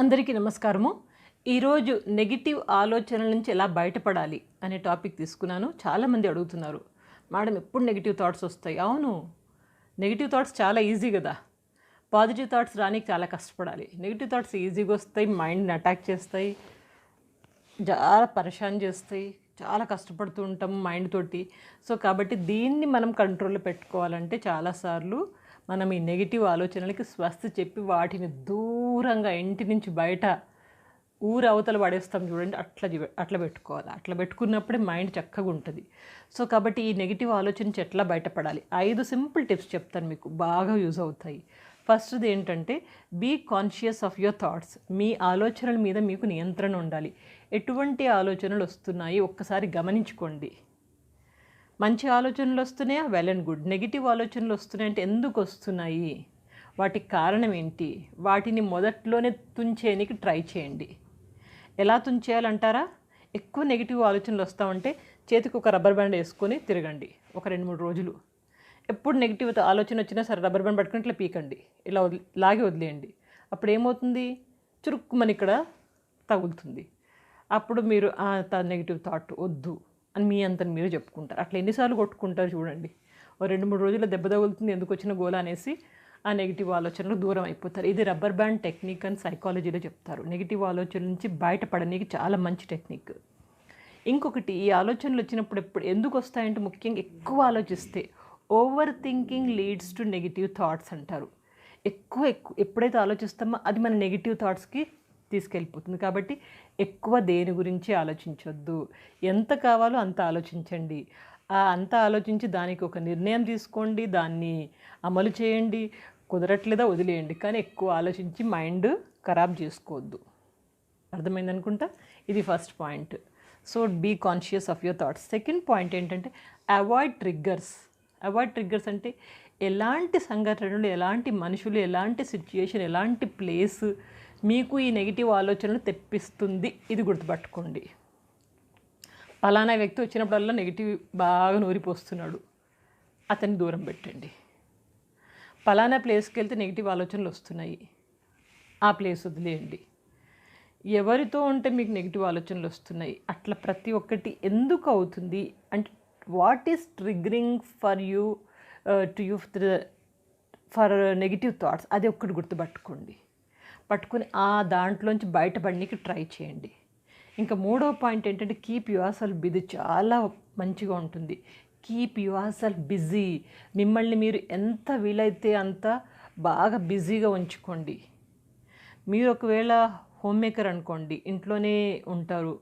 అందరికీ నమస్కారము. ఈరోజు నెగిటివ్ ఆలోచనల నుంచి ఎలా బయటపడాలి అనే టాపిక్ తీసుకున్నాను. చాలామంది అడుగుతున్నారు, మేడం ఎప్పుడు నెగిటివ్ థాట్స్ వస్తాయి? అవును, నెగిటివ్ థాట్స్ చాలా ఈజీ కదా. పాజిటివ్ థాట్స్ రానికి చాలా కష్టపడాలి. నెగిటివ్ థాట్స్ ఈజీగా వస్తాయి, మైండ్ని అటాక్ చేస్తాయి, చాలా పరేషాన్ చేస్తాయి, చాలా కష్టపడుతూ ఉంటాం మైండ్ తోటి. సో కాబట్టి దీన్ని మనం కంట్రోల్లో పెట్టుకోవాలంటే చాలాసార్లు మనం ఈ నెగిటివ్ ఆలోచనలకి స్వస్తి చెప్పి వాటిని దూరంగా ఇంటి నుంచి బయట ఊరు అవతల పడేస్తాం చూడండి, అట్లా పెట్టుకోవాలి. అట్లా పెట్టుకున్నప్పుడే మైండ్ చక్కగా ఉంటుంది. సో కాబట్టి ఈ నెగిటివ్ ఆలోచన నుంచి ఎట్లా బయటపడాలి 5 సింపుల్ టిప్స్ చెప్తాను, మీకు బాగా యూజ్ అవుతాయి. ఫస్ట్ది ఏంటంటే, be conscious of your thoughts. మీ ఆలోచనల మీద మీకు నియంత్రణ ఉండాలి. ఎటువంటి ఆలోచనలు వస్తున్నాయి ఒక్కసారి గమనించుకోండి. మంచి ఆలోచనలు వస్తున్నాయా? Well and good. నెగిటివ్ ఆలోచనలు వస్తున్నాయంటే ఎందుకు వస్తున్నాయి, వాటికి కారణం ఏంటి, వాటిని మొదట్లోనే తుంచేయనికి ట్రై చేయండి. ఎలా తుంచేయాలంటారా? ఎక్కువ నెగిటివ్ ఆలోచనలు వస్తామంటే చేతికి ఒక రబ్బర్ బ్యాండ్ వేసుకొని తిరగండి ఒక 2-3 రోజులు. ఎప్పుడు నెగిటివ్ ఆలోచన వచ్చినా సరే రబ్బర్ బ్యాండ్ పట్టుకుని ఇట్లా పీకండి, ఇలా లాగి వదిలేయండి. అప్పుడు ఏమవుతుంది, చురుక్కుమని ఇక్కడ తగులుతుంది. అప్పుడు మీరు నెగిటివ్ థాట్ వద్దు అని మీ అంతని మీరు చెప్పుకుంటారు. అట్లా ఎన్నిసార్లు కొట్టుకుంటారు చూడండి. ఓ 2-3 రోజుల్లో దెబ్బ తగులుతుంది, ఎందుకు వచ్చిన గోల అనేసి ఆ నెగిటివ్ ఆలోచనలు దూరం అయిపోతారు. ఇది రబ్బర్ బ్యాండ్ టెక్నిక్ అని సైకాలజీలో చెప్తారు. నెగిటివ్ ఆలోచన నుంచి బయటపడడానికి చాలా మంచి టెక్నిక్. ఇంకొకటి, ఈ ఆలోచనలు వచ్చినప్పుడు ఎందుకు వస్తాయంటే ముఖ్యంగా ఎక్కువ ఆలోచిస్తే over thinking leads to negative thoughts అంటారు. ఎక్కువ ఎప్పుడైతే ఆలోచిస్తామో అది మన నెగిటివ్ థాట్స్కి తీసుకెళ్ళిపోతుంది. కాబట్టి ఎక్కువ దేని గురించి ఆలోచించొద్దు. ఎంత కావాలో అంత ఆలోచించండి. అంత ఆలోచించి దానికి ఒక నిర్ణయం తీసుకోండి, దాన్ని అమలు చేయండి. కుదరట్లేదా వదిలేయండి, కానీ ఎక్కువ ఆలోచించి మైండ్ ఖరాబ్ చేసుకోవద్దు. అర్థమైందనుకుంటా. ఇది first point. So be conscious of your thoughts. Second point ఏంటంటే, అవాయిడ్ ట్రిగ్గర్స్. అవాయిడ్ ట్రిగ్గర్స్ అంటే ఎలాంటి సంఘటనలు, ఎలాంటి మనుషులు, ఎలాంటి సిచ్యుయేషన్, ఎలాంటి ప్లేస్ మీకు ఈ నెగిటివ్ ఆలోచనలు తెప్పిస్తుంది, ఇది గుర్తుపట్టుకోండి. పలానా వ్యక్తి వచ్చినప్పుడల్లా నెగిటివ్ బాగా నూరిపోస్తున్నాడు, అతన్ని దూరం పెట్టండి. పలానా ప్లేస్కి వెళ్తే నెగిటివ్ ఆలోచనలు వస్తున్నాయి, ఆ ప్లేస్ వదిలేయండి. ఎవరితో ఉంటే మీకు నెగిటివ్ ఆలోచనలు వస్తున్నాయి, అట్లా ప్రతి ఒక్కటి ఎందుకు అవుతుంది అంటే, what is triggering for you to you for negative thoughts, అది ఒక్కటి గుర్తుపట్టుకోండి. పట్టుకుని దాంట్లోంచి బయటపడడానికి ట్రై చేయండి. ఇంకా మూడో పాయింట్ ఏంటంటే, కీప్ యువర్ సెల్ఫ్ బిజీ. చాలా మంచిగా ఉంటుంది. Keep yourself busy. మిమ్మల్ని మీరు ఎంత వీలైతే అంత బాగా బిజీగా ఉంచుకోండి. మీరు ఒకవేళ హోమ్ మేకర్ అనుకోండి, ఇంట్లోనే ఉంటారు,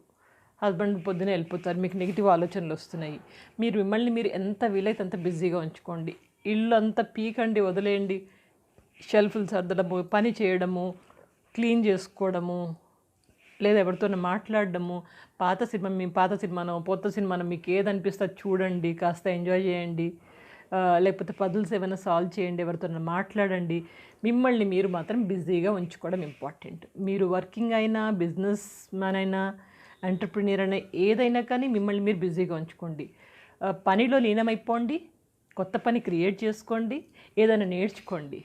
హస్బెండ్ పొద్దునే వెళ్ళిపోతారు, మీకు నెగిటివ్ ఆలోచనలు వస్తున్నాయి, మీరు మిమ్మల్ని మీరు ఎంత వీలైతే అంత బిజీగా ఉంచుకోండి. ఇల్లు అంతా పీకండి, వదిలేయండి. షెల్ఫ్లు సర్దడము, పని చేయడము, క్లీన్ చేసుకోవడము, లేదా ఎవరితో మాట్లాడడము, పాత సినిమానో కొత్త సినిమానో మీకు ఏదనిపిస్తే చూడండి, కాస్త ఎంజాయ్ చేయండి. లేకపోతే పజిల్స్ ఏమైనా సాల్వ్ చేయండి, ఎవరితో మాట్లాడండి. మిమ్మల్ని మీరు మాత్రం బిజీగా ఉంచుకోవడం ఇంపార్టెంట్. మీరు వర్కింగ్ అయినా, బిజినెస్ మ్యాన్ అయినా, ఎంటర్ప్రినర్ అయినా, ఏదైనా కానీ మిమ్మల్ని మీరు బిజీగా ఉంచుకోండి. పనిలో లీనమైపోండి, కొత్త పని క్రియేట్ చేసుకోండి, ఏదైనా నేర్చుకోండి.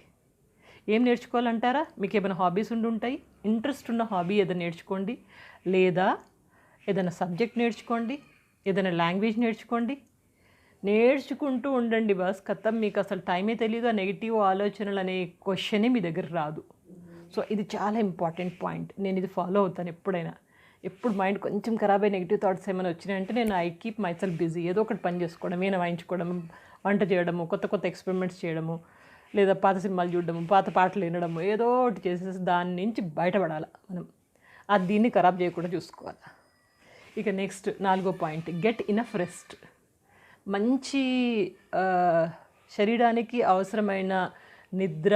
ఏం నేర్చుకోవాలంటారా? మీకు ఏమైనా హాబీస్ ఉంటాయి, ఇంట్రెస్ట్ ఉన్న హాబీ ఏదైనా నేర్చుకోండి, లేదా ఏదైనా సబ్జెక్ట్ నేర్చుకోండి, ఏదైనా లాంగ్వేజ్ నేర్చుకోండి. నేర్చుకుంటూ ఉండండి బస్. కథం మీకు అసలు టైమే తెలియదు. ఆ నెగిటివ్ ఆలోచనలు అనే క్వశ్చనే మీ దగ్గర రాదు. సో ఇది చాలా ఇంపార్టెంట్ పాయింట్. నేను ఇది ఫాలో అవుతాను ఎప్పుడైనా. ఎప్పుడు మైండ్ కొంచెం ఖరాబ్ అయ్యి నెగిటివ్ థాట్స్ ఏమైనా వచ్చినాయంటే నేను I keep my self busy. ఏదో ఒకటి పని చేసుకోవడం, ఏమైనా వాయించుకోవడం, వంట చేయడము, కొత్త కొత్త ఎక్స్పెరిమెంట్స్ చేయడము, లేదా పాత సినిమాలు చూడడము, పాత పాటలు వినడము, ఏదో ఒకటి చేసేసి దాని నుంచి బయటపడాలి మనం. దీన్ని ఖరాబ్ చేయకుండా చూసుకోవాలి. ఇక నెక్స్ట్ 4వ పాయింట్, గెట్ ఇనఫ్ రెస్ట్. మంచి శరీరానికి అవసరమైన నిద్ర,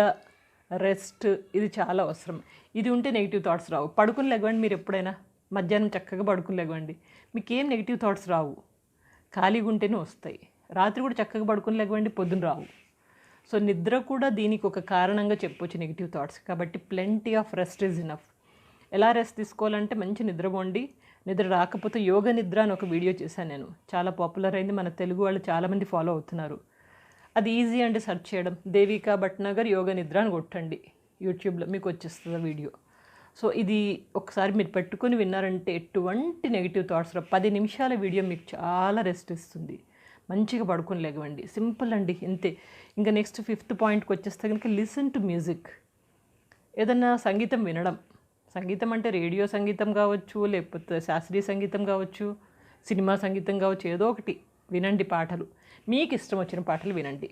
రెస్ట్, ఇది చాలా అవసరం. ఇది ఉంటే నెగిటివ్ థాట్స్ రావు. పడుకుని లేవండి, మీరు ఎప్పుడైనా మధ్యాహ్నం చక్కగా పడుకుని లేవండి, మీకేం నెగిటివ్ థాట్స్ రావు. ఖాళీగా ఉంటేనే వస్తాయి. రాత్రి కూడా చక్కగా పడుకుని లేవండి, పొద్దున రావు. సో నిద్ర కూడా దీనికి ఒక కారణంగా చెప్పొచ్చు, నెగిటివ్ థాట్స్. కాబట్టి plenty of rest is enough. ఎలా రెస్ట్ తీసుకోవాలంటే, మంచి నిద్రపోండి. నిద్ర రాకపోతే యోగ నిద్ర అని ఒక వీడియో చేశాను నేను, చాలా పాపులర్ అయింది. మన తెలుగు వాళ్ళు చాలామంది ఫాలో అవుతున్నారు. అది ఈజీ అండి, సెర్చ్ చేయడం. దేవికా భట్నగర్ యోగ నిద్ర అని కొట్టండి యూట్యూబ్లో, మీకు వచ్చేస్తుంది వీడియో. సో ఇది ఒకసారి మీరు పెట్టుకొని విన్నారంటే ఎటువంటి నెగిటివ్ థాట్స్ 10 నిమిషాల వీడియో మీకు చాలా రెస్ట్ ఇస్తుంది. మంచిగా పడుకొని లేవండి. సింపుల్ అండి, ఇంతే. ఇంకా నెక్స్ట్ 5th పాయింట్కి వచ్చేస్తే కనుక లిసన్ టు మ్యూజిక్. ఏదన్నా సంగీతం వినడం. సంగీతం అంటే రేడియో సంగీతం కావచ్చు, లేకపోతే శాస్త్రీయ సంగీతం కావచ్చు, సినిమా సంగీతం కావచ్చు, ఏదో ఒకటి వినండి. పాటలు మీకు ఇష్టం వచ్చిన పాటలు వినండి.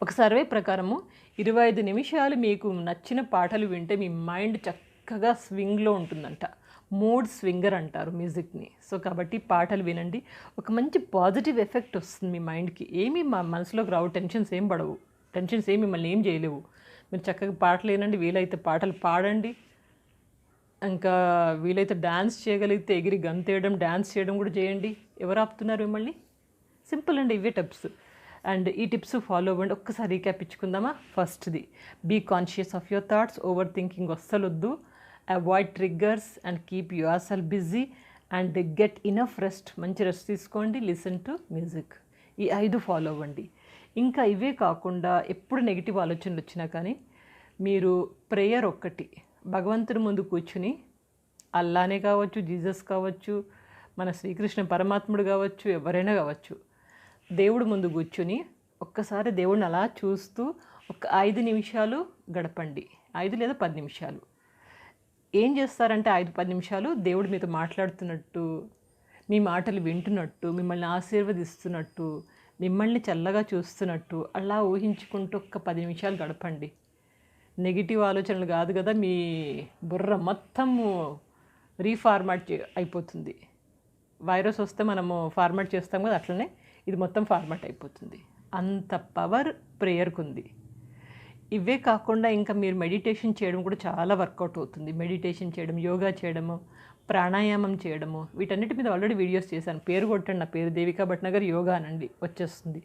ఒక సర్వే ప్రకారము 25 నిమిషాలు మీకు నచ్చిన పాటలు వింటే మీ మైండ్ చక్కగా స్వింగ్లో ఉంటుందంట. మూడ్ స్వింగర్ అంటారు మ్యూజిక్ని. సో కాబట్టి పాటలు వినండి. ఒక మంచి పాజిటివ్ ఎఫెక్ట్ వస్తుంది మీ మైండ్కి. ఏమీ మా మనసులోకి రావు, టెన్షన్స్ ఏం పడవు, టెన్షన్స్ ఏమి మిమ్మల్ని ఏం చేయలేవు. మీరు చక్కగా పాటలు వినండి, వీలైతే పాటలు పాడండి. ఇంకా వీలైతే డ్యాన్స్ చేయగలిగితే ఎగిరి గంతేయడం, డ్యాన్స్ చేయడం కూడా చేయండి. ఎవరు ఆపుతున్నారు మిమ్మల్ని? సింపుల్ అండి, ఇవే టిప్స్. అండ్ ఈ టిప్స్ ఫాలో అవ్వండి. ఒక్కసారి రీక్యాప్ ఇచ్చుకుందామా? ఫస్ట్ది, be conscious of your thoughts. Overthinking వస్తలొద్దు. Avoid triggers and keep yourself busy and get enough rest. మంచి రెస్ట్ తీసుకోండి. Listen to music. ఈ 5 ఫాలో అవ్వండి. ఇంకా ఇవే కాకుండా ఎప్పుడు నెగిటివ్ ఆలోచనలు వచ్చినా కానీ మీరు ప్రేయర్ ఒక్కటి భగవంతుని ముందు కూర్చుని, అల్లానే కావచ్చు, జీసస్ కావచ్చు, మన శ్రీకృష్ణ పరమాత్ముడు కావచ్చు, ఎవరైనా కావచ్చు, దేవుడు ముందు కూర్చుని ఒక్కసారి దేవుడిని అలా చూస్తూ ఒక 5 నిమిషాలు గడపండి. 5 లేదా 10 నిమిషాలు. ఏం చేస్తారంటే 5-10 నిమిషాలు దేవుడు మీతో మాట్లాడుతున్నట్టు, మీ మాటలు వింటున్నట్టు, మిమ్మల్ని ఆశీర్వదిస్తున్నట్టు, మిమ్మల్ని చల్లగా చూస్తున్నట్టు అలా ఊహించుకుంటూ ఒక 10 నిమిషాలు గడపండి. నెగిటివ్ ఆలోచనలు కాదు కదా, మీ బుర్ర మొత్తము రీఫార్మాట్ అయిపోతుంది. వైరస్ వస్తే మనము ఫార్మాట్ చేస్తాం కదా, అట్లనే ఇది మొత్తం ఫార్మాట్ అయిపోతుంది. అంత పవర్ ప్రేయర్కి ఉంది. ఇవే కాకుండా ఇంకా మీరు మెడిటేషన్ చేయడం కూడా చాలా వర్కౌట్ అవుతుంది. మెడిటేషన్ చేయడం, యోగా చేయడము, ప్రాణాయామం చేయడము, వీటన్నిటి మీద ఆల్రెడీ వీడియోస్ చేశాను. పేరు కొట్టండి, నా పేరు దేవికా భట్నగర్ యోగా అనండి వచ్చేస్తుంది.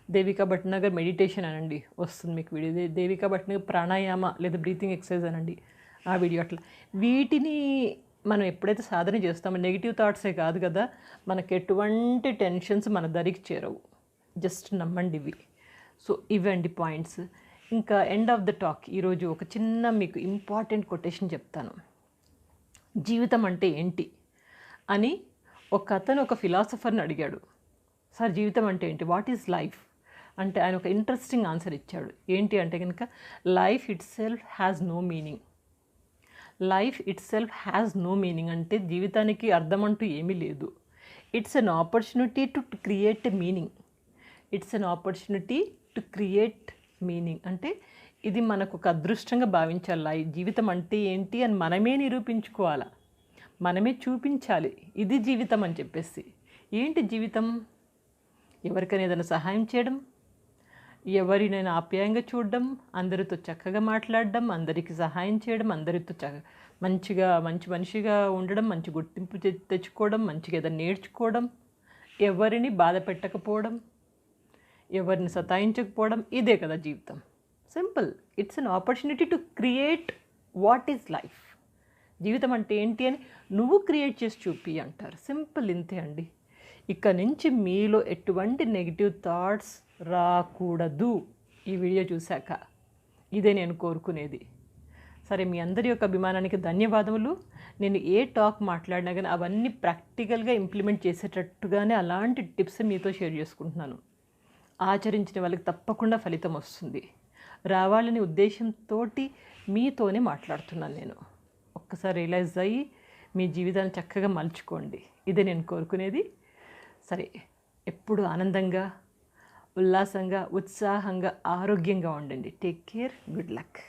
దేవికా భట్నగర్ మెడిటేషన్ అనండి వస్తుంది మీకు వీడియో. దేవికా భట్నగర్ ప్రాణాయామ లేదా బ్రీతింగ్ ఎక్సర్సైజ్ అనండి, ఆ వీడియో. అట్లా వీటిని మనం ఎప్పుడైతే సాధన చేస్తామో నెగిటివ్ థాట్సే కాదు కదా, మనకు ఎటువంటి టెన్షన్స్ మన దరికి చేరవు. జస్ట్ నమ్మండి ఇవి. సో ఇవండి పాయింట్స్. ఇంకా ఎండ్ ఆఫ్ ద టాక్ ఈరోజు ఒక చిన్న మీకు ఇంపార్టెంట్ కొటేషన్ చెప్తాను. జీవితం అంటే ఏంటి అని ఒక అతను ఒక ఫిలాసఫర్ని అడిగాడు. సార్ జీవితం అంటే ఏంటి, వాట్ ఈజ్ లైఫ్ అంటే ఆయన ఒక ఇంట్రెస్టింగ్ ఆన్సర్ ఇచ్చాడు. ఏంటి అంటే కనుక, life itself has no meaning. Life itself has no meaning అంటే జీవితానికి అర్థం అంటూ ఏమీ లేదు. It's an opportunity to create a meaning. It's an opportunity to create meaning అంటే ఇది మనకు ఒక అదృష్టంగా భావించాలి. జీవితం అంటే ఏంటి అని మనమే నిరూపించుకోవాలా, మనమే చూపించాలి ఇది జీవితం అని చెప్పేసి. ఏంటి జీవితం? ఎవరికైనా ఏదైనా సహాయం చేయడం, ఎవరినైనా ఆప్యాయంగా చూడడం, అందరితో చక్కగా మాట్లాడడం, అందరికీ సహాయం చేయడం, అందరితో మంచిగా మంచి మనిషిగా ఉండడం, మంచి గుర్తింపు తెచ్చుకోవడం, మంచిగా ఏదైనా నేర్చుకోవడం, ఎవరిని బాధ పెట్టకపోవడం, ఎవరిని సతాయించకపోవడం, ఇదే కదా జీవితం. Simple. It's an opportunity to create what is life. జీవితం అంటే ఏంటి అని నువ్వు క్రియేట్ చేసి చూపి అంటారు. సింపుల్, ఇంతే అండి. ఇక్కడ నుంచి మీలో ఎటువంటి నెగిటివ్ థాట్స్ రాకూడదు ఈ వీడియో చూశాక. ఇదే నేను కోరుకునేది. సరే, మీ అందరి యొక్క అభిమానానికి ధన్యవాదములు. నేను ఏ టాక్ మాట్లాడినా కానీ అవన్నీ ప్రాక్టికల్గా ఇంప్లిమెంట్ చేసేటట్టుగానే అలాంటి టిప్స్ మీతో షేర్ చేసుకుంటున్నాను. ఆచరించిన వాళ్ళకి తప్పకుండా ఫలితం వస్తుంది. రావాలని ఉద్దేశంతో మీతోనే మాట్లాడుతున్నాను నేను. ఒక్కసారి రియలైజ్ అయ్యి మీ జీవితాన్ని చక్కగా మలుచుకోండి. ఇదే నేను కోరుకునేది. సరే, ఎప్పుడు ఆనందంగా, ఉల్లాసంగా, ఉత్సాహంగా, ఆరోగ్యంగా ఉండండి. Take care. Good luck.